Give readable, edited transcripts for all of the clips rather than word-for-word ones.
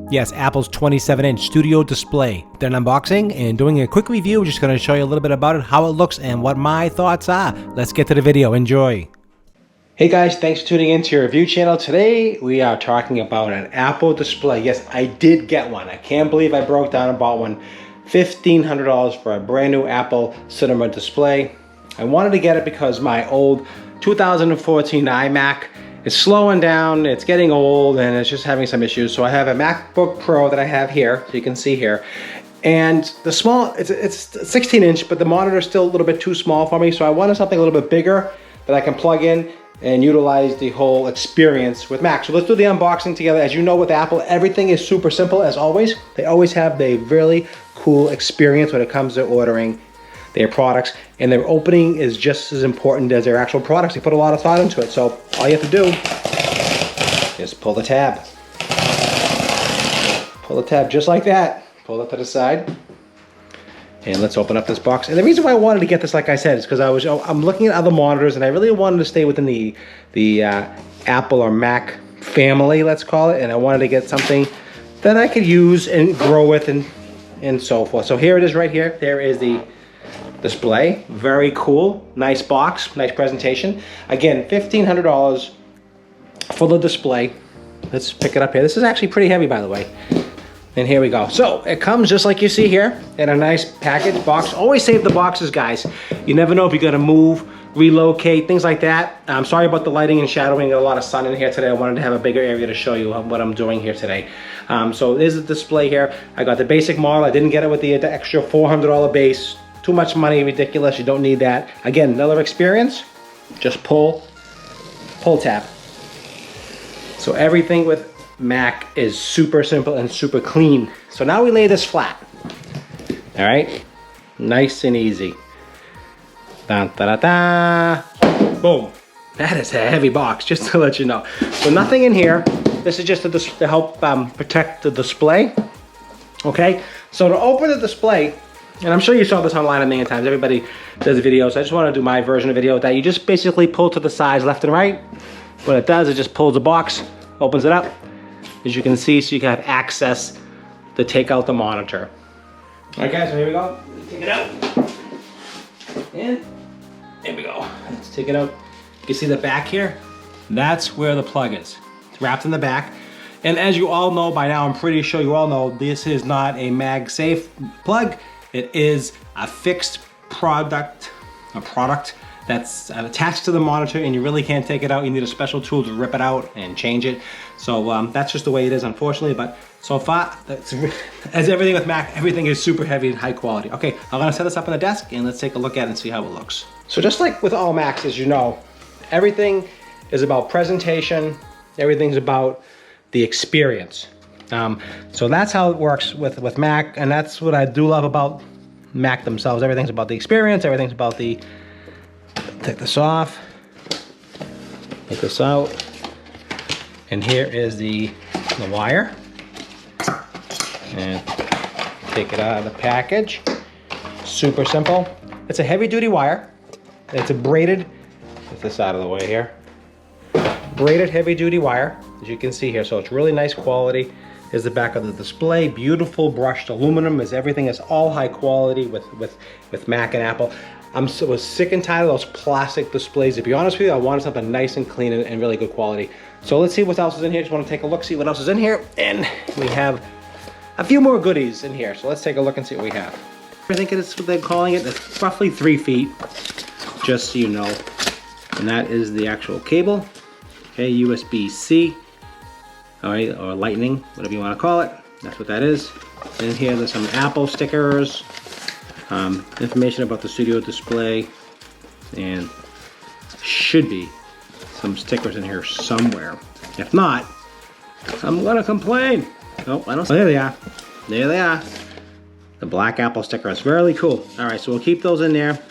Yes, Apple's 27-inch studio display. Done unboxing and doing a quick review. Just going to show you a little bit about it, how it looks, and what my thoughts are. Let's get to the video. Enjoy. Hey guys, thanks for tuning into your review channel. Today we are talking about an Apple display. Yes, I did get one. I can't believe I broke down and bought one. $1,500 for a brand new Apple cinema display. I wanted to get it because my old 2014 iMac is slowing down, it's getting old, and it's just having some issues. So I have a MacBook Pro that I have here, so you can see here. And the small, it's 16-inch, but the monitor is still a little bit too small for me, so I wanted something a little bit bigger that I can plug in and utilize the whole experience with Mac. So let's do the unboxing together. As you know, with Apple, everything is super simple as always. They always have the really cool experience when it comes to ordering their products, and their opening is just as important as their actual products. They put a lot of thought into it. So all you have to do is pull the tab. Pull the tab just like that. Pull it to the side. And let's open up this box. And the reason why I wanted to get this, like I said, is because I'm looking at other monitors, and I really wanted to stay within the Apple or Mac family, let's call it. And I wanted to get something that I could use and grow with and so forth. So here it is right here. There is the display. Very cool. Nice box. Nice presentation. Again, $1,500 for the display. Let's pick it up here. This is actually pretty heavy, by the way. And here we go. So it comes just like you see here in a nice package box. Always save the boxes, guys. You never know if you're gonna move, relocate, things like that. I'm sorry about the lighting and shadowing. Got a lot of sun in here today. I wanted to have a bigger area to show you what I'm doing here today. So there's a display here. I got the basic model. I didn't get it with the extra $400 base. Too much money, ridiculous. You don't need that. Again, another experience. Just pull tab. So everything with Mac is super simple and super clean. So now we lay this flat. All right, nice and easy. Da, da, da, da. Boom. That is a heavy box, just to let you know. So nothing in here. This is just to help protect the display. Okay, so to open the display, and I'm sure you saw this online a million times. Everybody does videos. I just want to do my version of video that you just basically pull to the sides left and right. What it does, it just pulls the box, opens it up, as you can see, so you can have access to take out the monitor. All right, guys, so here we go. Let's take it out. And here we go. Let's take it out. You can see the back here? That's where the plug is. It's wrapped in the back. And as you all know by now, I'm pretty sure you all know, this is not a MagSafe plug. It is a fixed product that's attached to the monitor, and you really can't take it out. You need a special tool to rip it out and change it. So that's just the way it is, unfortunately. But so far, as everything with Mac, everything is super heavy and high quality. Okay, I'm gonna set this up on the desk, and let's take a look at it and see how it looks. So just like with all Macs, as you know, everything is about presentation. Everything's about the experience. So that's how it works with Mac, and that's what I do love about Mac themselves. Everything's about the experience. Everything's about the. Take this off. Take this out. And here is the wire. And take it out of the package. Super simple. It's a heavy-duty wire. It's a braided. Get this out of the way here. Braided heavy-duty wire, as you can see here. So it's really nice quality. Here's the back of the display. Beautiful brushed aluminum. Everything is all high quality with Mac and Apple. I was sick and tired of those plastic displays. To be honest with you, I wanted something nice and clean and really good quality. So let's see what else is in here. Just want to take a look, see what else is in here. And we have a few more goodies in here. So let's take a look and see what we have. I think it's what they're calling it. It's roughly 3 feet, just so you know. And that is the actual cable. Okay, USB-C. All right, or lightning, whatever you want to call it. That's what that is. And here there's some Apple stickers, information about the studio display, and should be some stickers in here somewhere. If not, I'm gonna complain. Oh, I don't. Oh, there they are. There they are. The black Apple sticker is really cool. All right, so we'll keep those in there.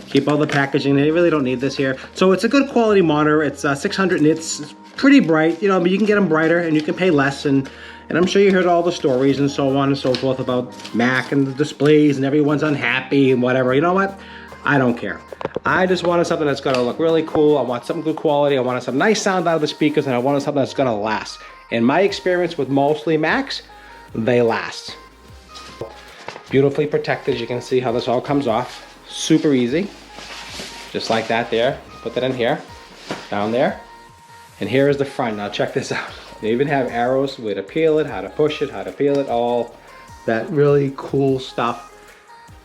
Keep all the packaging. They really don't need this here. So it's a good quality monitor. It's 600 nits. It's pretty bright, you know, but you can get them brighter and you can pay less. And I'm sure you heard all the stories and so on and so forth about Mac and the displays and everyone's unhappy and whatever. You know what? I don't care. I just wanted something that's gonna look really cool. I want something good quality. I wanted some nice sound out of the speakers, and I wanted something that's gonna last. In my experience with mostly Macs, they last. Beautifully protected. You can see how this all comes off. Super easy. Just like that there. Put that in here, down there. And here is the front. Now check this out. They even have arrows, where to peel it, how to push it, how to peel it, all that really cool stuff.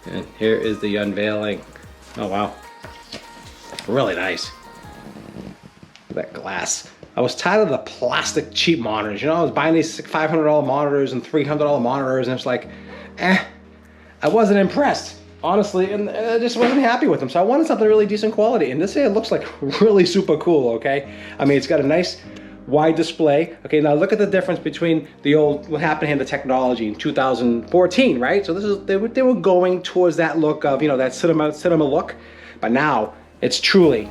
And here is the unveiling. Oh wow, really nice. That glass. I was tired of the plastic cheap monitors. You know, I was buying these $500 monitors and $300 monitors, and it's like, I wasn't impressed, honestly, and I just wasn't happy with them. So I wanted something really decent quality, and this here looks like really super cool, okay? I mean, it's got a nice wide display. Okay, now look at the difference between the old, what happened here, the technology in 2014, right? So this is, they were going towards that look of, you know, that cinema look, but now it's truly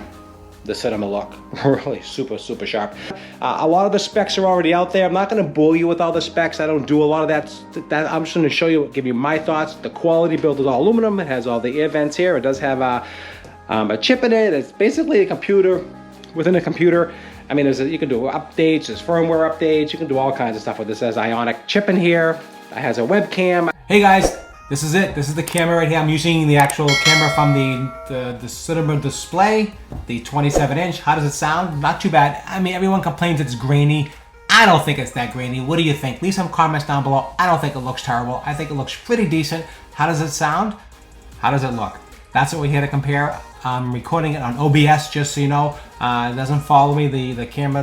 the cinema look. Really super sharp. A lot of the specs are already out there. I'm not going to bore you with all the specs. I don't do a lot of that. I'm just going to show you, give you my thoughts. The quality build is all aluminum. It has all the air vents here. It does have a chip in it. It's basically a computer within a computer. I mean, you can do updates, there's firmware updates, you can do all kinds of stuff with this. It has Ionic chip in here. It has a webcam. Hey guys, this is it. This is the camera right here. I'm using the actual camera from the cinema display, the 27-inch. How does it sound? Not too bad. I mean, everyone complains it's grainy. I don't think it's that grainy. What do you think? Leave some comments down below. I don't think it looks terrible. I think it looks pretty decent. How does it sound? How does it look? That's what we're here to compare. I'm recording it on OBS, just so you know. It doesn't follow me, the camera,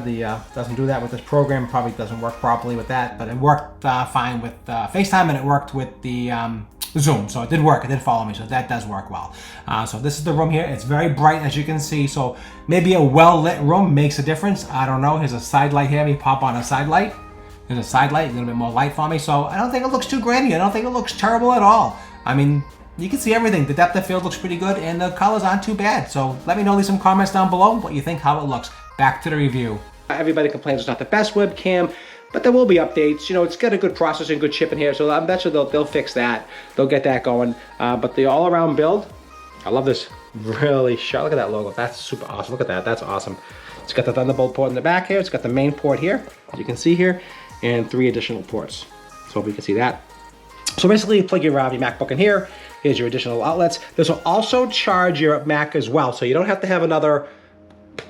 doesn't do that with this program. Probably doesn't work properly with that, but it worked fine with FaceTime, and it worked with the Zoom. So it did work, it did follow me, so that does work well. So this is the room here. It's very bright, as you can see, so maybe a well-lit room makes a difference. I don't know. Here's a side light here. Let me pop on a side light. There's a side light, a little bit more light for me. So I don't think it looks too grainy. I don't think it looks terrible at all. I mean, you can see everything. The depth of field looks pretty good, and the colors aren't too bad. So let me know, leave some comments down below what you think, how it looks. Back to the review. Everybody complains it's not the best webcam, but there will be updates. You know, it's got a good processor and good chip in here, so I bet you they'll fix that. They'll get that going. But the all-around build, I love this. Really sharp. Look at that logo. That's super awesome. Look at that. That's awesome. It's got the Thunderbolt port in the back here. It's got the main port here, as you can see here, and 3 additional ports. So hope you can see that. So basically, you plug your MacBook in here. Here's your additional outlets. This will also charge your Mac as well, so you don't have to have another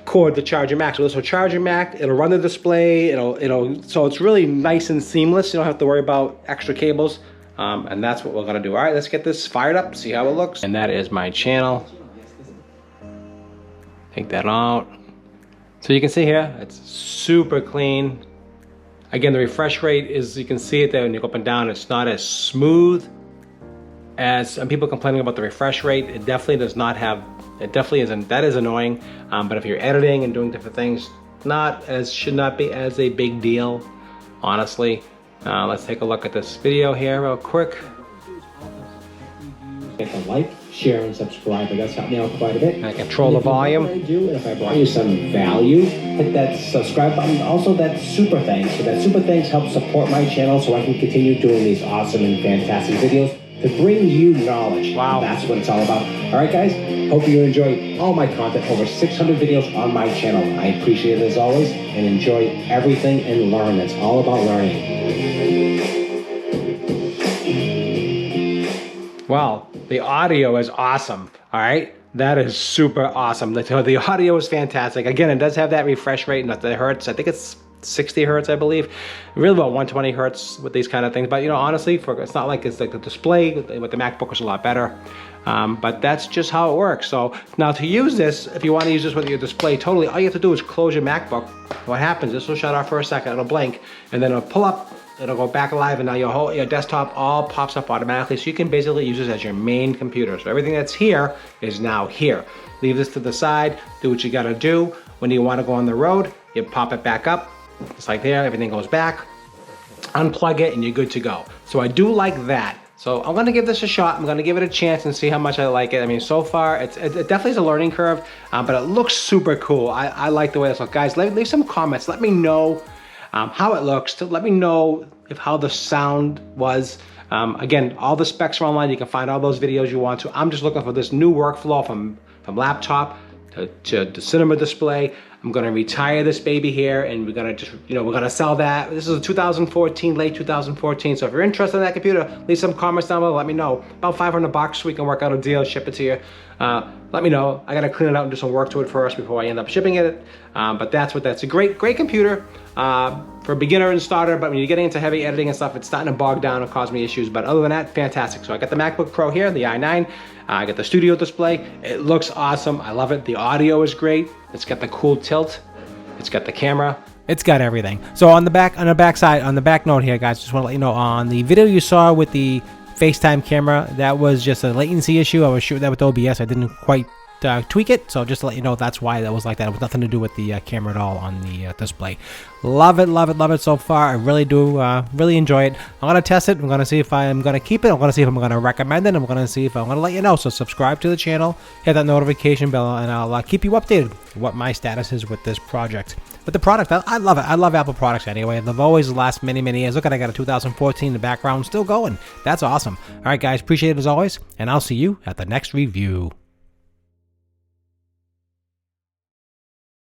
cord to charge your Mac. So this will charge your Mac. It'll run the display. So it's really nice and seamless. You don't have to worry about extra cables. And that's what we're gonna do. All right, let's get this fired up. See how it looks. And that is my channel. Take that out. So you can see here, it's super clean. Again, the refresh rate is, you can see it there when you go up and down, it's not as smooth as some people complaining about the refresh rate. It definitely does not have, it definitely isn't, that is annoying. But if you're editing and doing different things, should not be as a big deal, honestly. Let's take a lock at this video here real quick. Hit the like, share, and subscribe. It does help me out quite a bit. I control the volume. If I brought you some value, hit that subscribe button. Also, that super thanks. So that super thanks helps support my channel so I can continue doing these awesome and fantastic videos to bring you knowledge. Wow. That's what it's all about. All right, guys. Hope you enjoy all my content. Over 600 videos on my channel. I appreciate it as always and enjoy everything and learn. It's all about learning. Well, the audio is awesome, all right? That is super awesome. The audio is fantastic. Again, it does have that refresh rate, not the hertz. I think it's 60 hertz, I believe. Really about 120 hertz with these kind of things. But, you know, honestly, it's not like it's like the display with the MacBook is a lot better. But that's just how it works. So now to use this, if you want to use this with your display totally, all you have to do is close your MacBook. What happens, this will shut off for a second, it'll blink, and then it'll pull up, it'll go back alive, and now your desktop all pops up automatically, so you can basically use this as your main computer. So everything that's here is now here. Leave this to the side, do what you gotta do. When you wanna go on the road, you pop it back up, just like there, everything goes back, unplug it, and you're good to go. So I do like that. So I'm gonna give this a shot. I'm gonna give it a chance and see how much I like it. I mean, so far, it definitely is a learning curve, but it looks super cool. I like the way this looks. Guys, leave some comments. Let me know how it looks. Let me know how the sound was. Again, all the specs are online. You can find all those videos you want to. I'm just looking for this new workflow from laptop to cinema display. I'm gonna retire this baby here, and we're gonna just, we're gonna sell that. This is a 2014, late 2014. So if you're interested in that computer, leave some comments down below. Let me know. About $500, we can work out a deal, ship it to you. Let me know. I gotta clean it out and do some work to it first before I end up shipping it. But that's a great computer for beginner and starter. But when you're getting into heavy editing and stuff, it's starting to bog down and cause me issues. But other than that, fantastic. So I got the MacBook Pro here, the i9. I got the studio display. It looks awesome. I love it. The audio is great. It's got the cool tilt. It's got the camera. It's got everything. So on the back note here, guys, just want to let you know, on the video you saw with the FaceTime camera, that was just a latency issue. I was shooting that with OBS. I didn't quite tweak it, so just to let you know, that's why that was like that. It was nothing to do with the camera at all on the display. Love it so far. I really do really enjoy it. I'm gonna test it. I'm gonna see if I'm gonna keep it. I'm gonna see if I'm gonna recommend it. I'm gonna see if I'm gonna let you know. So subscribe to the channel, hit that notification bell, and I'll keep you updated what my status is with this project. But the product, I love it. I love Apple products anyway. They've always last many years. Look at, I got a 2014 in the background, still going. That's awesome. All right, guys, appreciate it as always, and I'll see you at the next review.